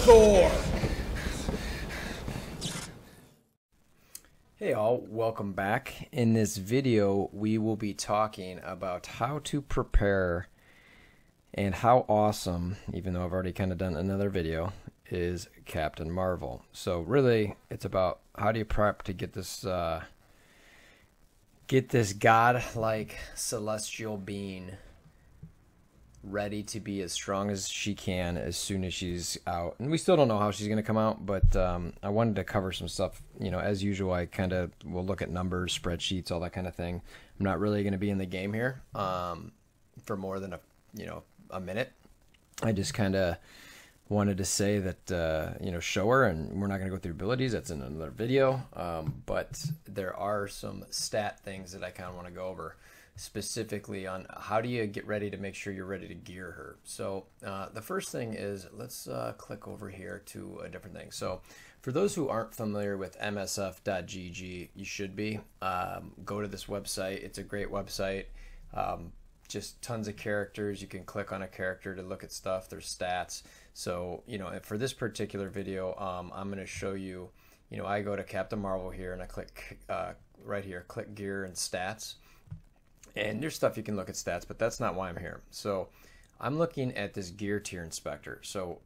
WolverThor! Hey all, welcome back. In this video, we will be talking about how to prepare and how awesome, even though I've already kind of done another video, is Captain Marvel. So really, it's about how do you prep to get this god-like celestial being ready to be as strong as she can as soon as she's out. And we still don't know how she's going to come out, but I wanted to cover some stuff. You know, as usual, I kind of will look at numbers, spreadsheets, all that kind of thing. I'm not really going to be in the game here for more than a minute. I just kind of wanted to say that, show her, and we're not going to go through abilities. That's in another video. But there are some stat things that I kind of want to go over, specifically on how do you get ready to make sure you're ready to gear her. So the first thing is, let's click over here to a different thing. So for those who aren't familiar with MSF.gg, you should be. Go to this website. It's a great website. Just tons of characters. You can click on a character to look at stuff. There's stats. So, for this particular video, I'm going to show you, I go to Captain Marvel here and I click right here, click gear and stats. And there's stuff you can look at stats, but that's not why I'm here. So I'm looking at this gear tier inspector. So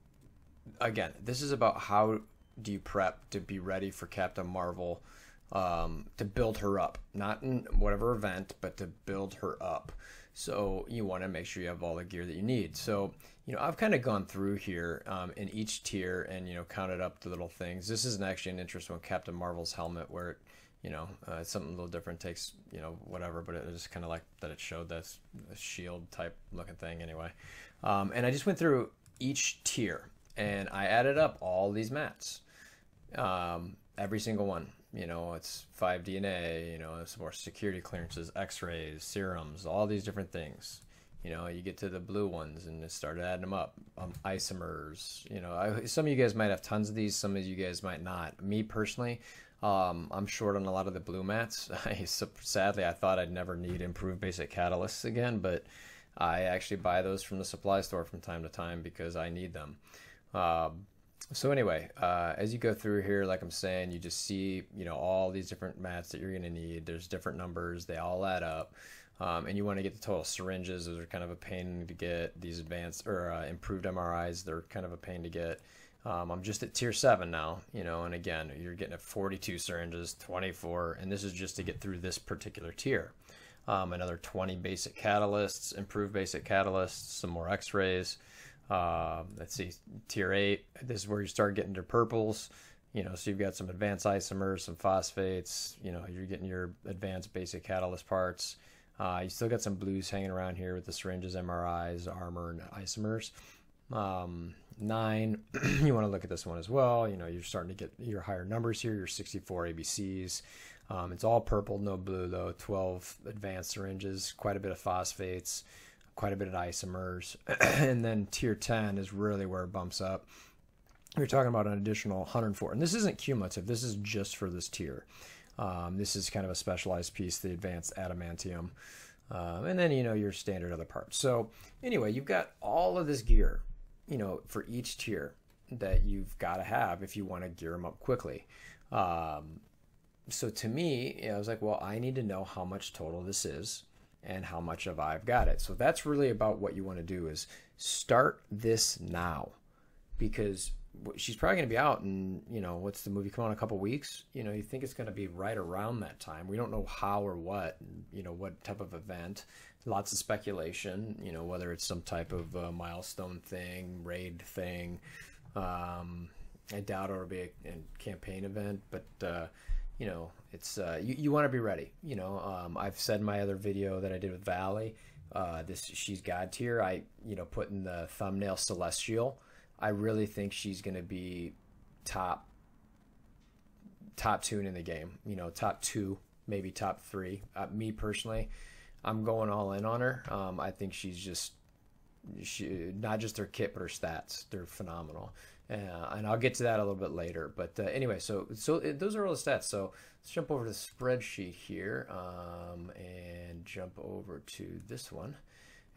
again, this is about how do you prep to be ready for Captain Marvel, to build her up, not in whatever event, but to build her up. So you want to make sure you have all the gear that you need. So, I've kind of gone through here in each tier and, counted up the little things. This is actually an interesting one, Captain Marvel's helmet, where it, it's something a little different, takes, whatever, but it was kind of like that it showed that's a shield type looking thing anyway. And I just went through each tier and I added up all these mats, every single one. It's 5 DNA, some more security clearances, Xrays, Serums, all these different things. You get to the blue ones and it started adding them up. Isomers, some of you guys might have tons of these, some of you guys might not. Me personally, I'm short on a lot of the blue mats. Sadly, I thought I'd never need improved basic catalysts again, but I actually buy those from the supply store from time to time because I need them. So anyway, as you go through here, like I'm saying, you just see, all these different mats that you're going to need. There's different numbers. They all add up. And you want to get the total syringes. Those are kind of a pain to get. These advanced or improved MRIs, they're kind of a pain to get. I'm just at tier 7 now, and again, you're getting at 42 syringes, 24, and this is just to get through this particular tier. Another 20 basic catalysts, improved basic catalysts, some more X-rays. Let's see, tier 8, this is where you start getting to purples, so you've got some advanced isomers, some phosphates, you're getting your advanced basic catalyst parts. You still got some blues hanging around here with the syringes, MRIs, armor, and isomers. 9, you want to look at this one as well. You're starting to get your higher numbers here, your 64 ABCs. It's all purple, no blue though. 12 advanced syringes, quite a bit of phosphates, quite a bit of isomers. And then tier 10 is really where it bumps up. You're talking about an additional 104. And this isn't cumulative. This is just for this tier. This is kind of a specialized piece, the advanced adamantium. And then, your standard other parts. So anyway, you've got all of this gear, for each tier that you've got to have if you want to gear them up quickly. So to me, I was like, well, I need to know how much total this is and how much of I've got it. So that's really about what you want to do is start this now, because she's probably going to be out in, what's the movie come on, a couple weeks? You think it's going to be right around that time. We don't know how or what, what type of event. Lots of speculation, whether it's some type of milestone thing, raid thing. I doubt it'll be a campaign event, but it's you want to be ready. I've said in my other video that I did with Valley, she's god tier. I put in the thumbnail Celestial. I really think she's going to be top tune in the game. Top 2, maybe top 3. Me personally, I'm going all in on her. I think she's not just her kit, but her stats. They're phenomenal. And I'll get to that a little bit later. But anyway, so those are all the stats. So let's jump over to the spreadsheet here and jump over to this one,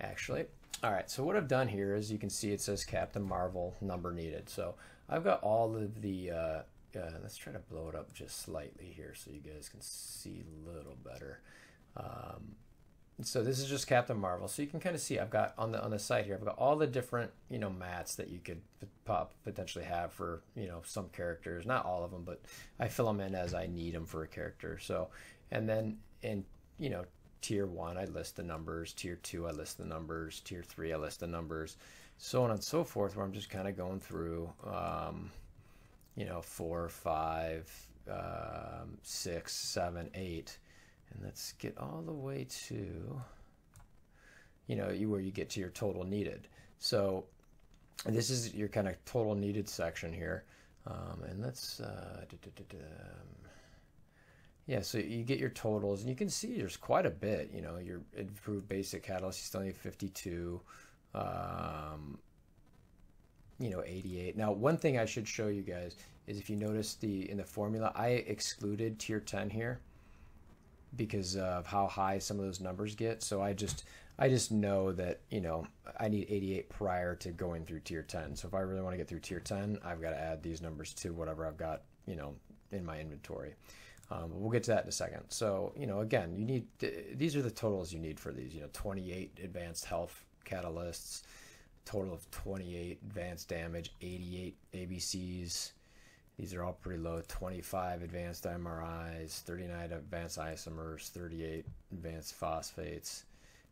actually. All right, so what I've done here is you can see it says Captain Marvel number needed. So I've got all of the, let's try to blow it up just slightly here so you guys can see a little better. So this is just Captain Marvel. So you can kind of see I've got on the site here, I've got all the different, you know, mats that you could potentially have for, you know, some characters. Not all of them, but I fill them in as I need them for a character. So, and then in, you know, tier 1, I list the numbers. Tier 2, I list the numbers. Tier 3, I list the numbers. So on and so forth, where I'm just kind of going through, you know, 4, 5, 6, 7, 8. And let's get all the way to, you know, where you get to your total needed. So this is your kind of total needed section here. And let's, yeah, so you get your totals, and you can see there's quite a bit. You know, your improved basic catalyst, you still need 52, you know, 88. Now, one thing I should show you guys is if you notice in the formula, I excluded tier 10 here, because of how high some of those numbers get. So I just know that, you know, I need 88 prior to going through tier 10. So if I really want to get through tier 10, I've got to add these numbers to whatever I've got, you know, in my inventory. We'll get to that in a second. So, you know, again, you need, these are the totals you need for these, you know, 28 advanced health catalysts, total of 28 advanced damage, 88 ABCs. These are all pretty low. 25 advanced MRIs, 39 advanced isomers, 38 advanced phosphates,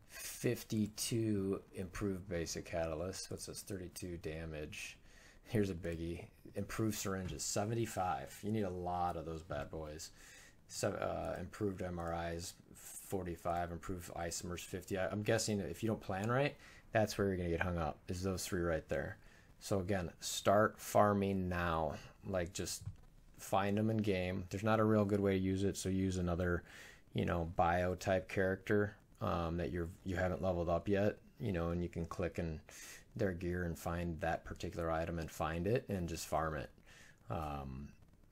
52 improved basic catalysts. What's this? 32 damage. Here's a biggie. Improved syringes, 75. You need a lot of those bad boys. So, improved MRIs, 45. Improved isomers, 50. I'm guessing if you don't plan right, that's where you're going to get hung up, is those 3 right there. So again, start farming now. Like, just find them in game. There's not a real good way to use it, so use another, you know, bio type character that you haven't leveled up yet, you know, and you can click in their gear and find that particular item and find it and just farm it.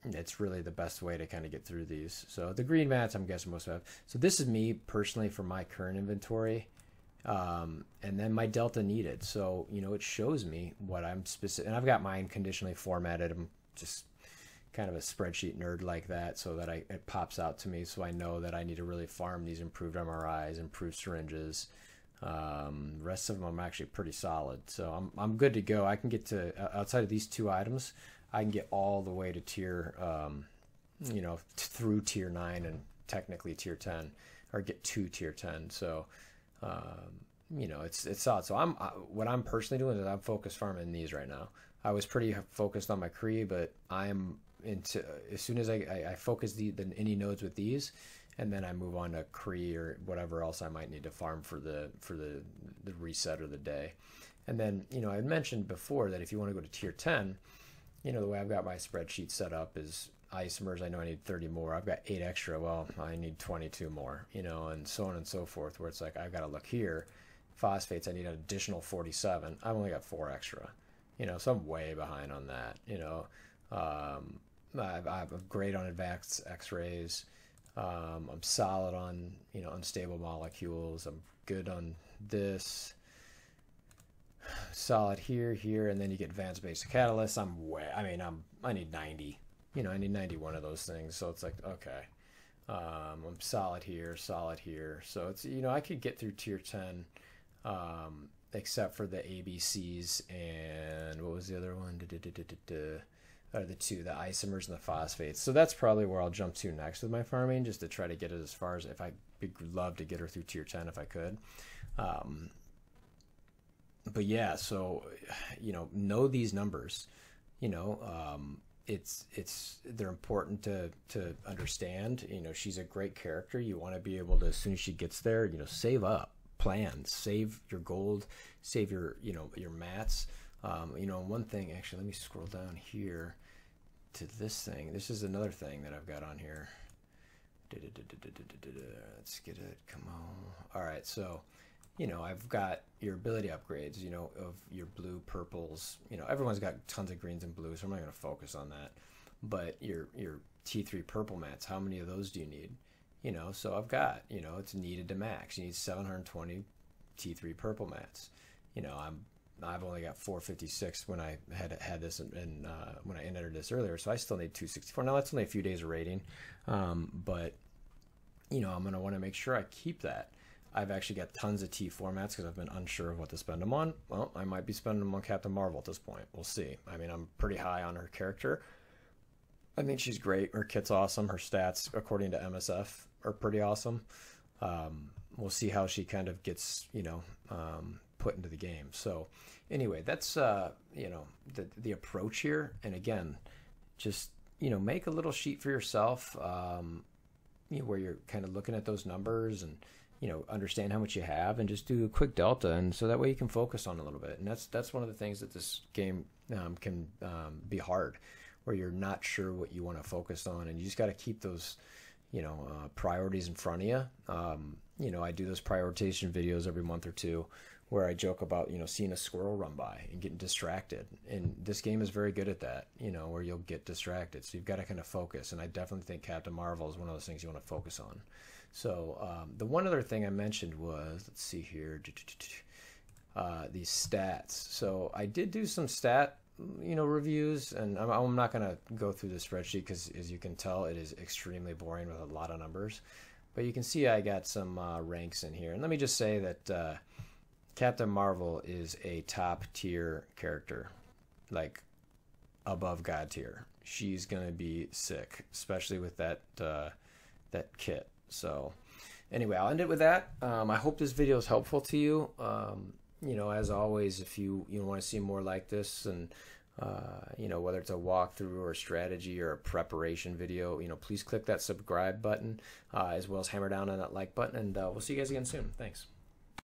It's really the best way to kind of get through these. So the green mats, I'm guessing most have. So this is me personally for my current inventory. And then my delta needed. So, you know, it shows me what I'm specific, and I've got mine conditionally formatted. I'm just kind of a spreadsheet nerd like that, so that it pops out to me, so I know that I need to really farm these improved MRIs, improved syringes. The rest of them I'm actually pretty solid, so I'm good to go. I can get to, outside of these 2 items, I can get all the way to tier, you know, through tier 9 and technically tier 10, or get to tier 10. So you know, it's solid. So what I'm personally doing is I'm focused farming these right now. I was pretty focused on my Cree, but I'm into, as soon as I focus the any nodes with these, and then I move on to Cree or whatever else I might need to farm for the reset of the day. And then, you know, I mentioned before that if you want to go to tier 10, you know, the way I've got my spreadsheet set up is isomers, I know I need 30 more. I've got 8 extra. Well, I need 22 more, you know, and so on and so forth, where it's like, I've got to look here. Phosphates, I need an additional 47. I've only got 4 extra, you know, so I'm way behind on that, you know. I'm great on advanced Xrays. I'm solid on, you know, unstable molecules. I'm good on this. Solid here, and then you get advanced basic catalysts. I need 90. You know, I need 91 of those things. So it's like, okay, I'm solid here. So it's, you know, I could get through tier 10, except for the ABCs and what was the other one? The 2, the isomers and the phosphates. So that's probably where I'll jump to next with my farming, just to try to get it as far as, if I'd love to get her through tier 10 if I could. But yeah, so, you know these numbers, you know, they're important to understand. You know, she's a great character. You want to be able to, as soon as she gets there, you know, save up, plan, save your gold, save your, you know, your mats. You know, one thing, actually, let me scroll down here to this thing. This is another thing that I've got on here. Let's get it. Come on. All right, so, you know, I've got your ability upgrades, you know, of your blue, purples. You know, everyone's got tons of greens and blues, so I'm not going to focus on that. But your T3 purple mats, how many of those do you need? You know, so I've got, you know, it's needed to max. You need 720 T3 purple mats. You know, I've only got 456 when I had this, and when I entered this earlier, so I still need 264. Now that's only a few days of rating, but you know, I'm gonna want to make sure I keep that. I've actually got tons of T formats because I've been unsure of what to spend them on. Well, I might be spending them on Captain Marvel at this point. We'll see. I mean, I'm pretty high on her character. I think she's great. Her kit's awesome. Her stats, according to MSF, are pretty awesome. We'll see how she kind of gets, you know, put into the game. So anyway, that's, you know, the approach here. And again, just, you know, make a little sheet for yourself, you know, where you're kind of looking at those numbers and, you know, understand how much you have and just do a quick delta, and so that way you can focus on a little bit. And that's one of the things that this game can be hard, where you're not sure what you want to focus on, and you just got to keep those, you know, priorities in front of you. You know, I do those prioritization videos every month or two where I joke about, you know, seeing a squirrel run by and getting distracted, and this game is very good at that, you know, where you'll get distracted, so you've got to kind of focus. And I definitely think Captain Marvel is one of those things you want to focus on. So the one other thing I mentioned was, let's see here, these stats. So I did do some stat, you know, reviews, and I'm not going to go through the spreadsheet because, as you can tell, it is extremely boring with a lot of numbers. But you can see I got some ranks in here. And let me just say that Captain Marvel is a top tier character, like above God tier. She's going to be sick, especially with that that kit. So anyway, I'll end it with that. I hope this video is helpful to you. You know, as always, if you want to see more like this, and you know, whether it's a walkthrough or a strategy or a preparation video, you know, please click that subscribe button, as well as hammer down on that like button, and we'll see you guys again soon. Thanks.